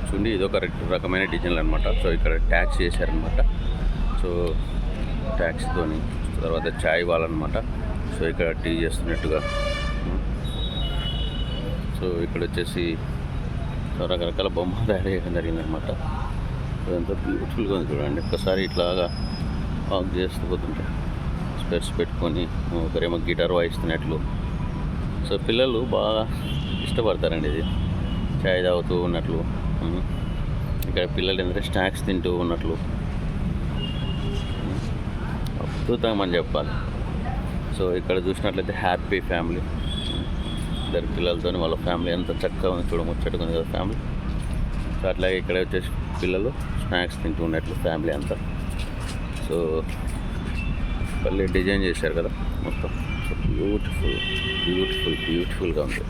చూడండి ఇది ఒక రకమైన డిజైన్లు అనమాట. సో ఇక్కడ ట్యాక్స్ చేశారనమాట. సో ట్యాక్స్తోని తర్వాత చాయ్ వాళ్ళనమాట. సో ఇక్కడ టీ చేస్తున్నట్టుగా. సో ఇక్కడ వచ్చేసి రకరకాల బొమ్మ తయారు చేయడం జరిగిందనమాట. అదంతా బ్యూటిఫుల్గా ఉంది చూడండి. ఒక్కసారి ఇట్లాగా వాక్ చేస్తూ పోతుంటే స్పెట్స్ పెట్టుకొని ఒకరేమో గిటార్ వాయిస్తున్నట్లు. సో పిల్లలు బాగా ఇష్టపడతారండి ఇది. చాయ్ తాగుతూ ఉన్నట్లు, ఇక్కడ పిల్లలు ఏంటంటే స్నాక్స్ తింటూ ఉన్నట్లు అద్భుతంగా అని చెప్పాలి. సో ఇక్కడ చూసినట్లయితే హ్యాపీ ఫ్యామిలీ, ఇద్దరు పిల్లలతో వాళ్ళ ఫ్యామిలీ ఎంత చక్కగా ఉంది చూడ ముచ్చటగా ఉంది కదా ఫ్యామిలీ. సో అట్లాగే ఇక్కడ వచ్చేసి పిల్లలు స్నాక్స్ తింటూ ఉన్నట్లు ఫ్యామిలీ అంతా. సో మళ్ళీ డిజైన్ చేశారు కదా మొత్తం. సో బ్యూటిఫుల్గా ఉంది.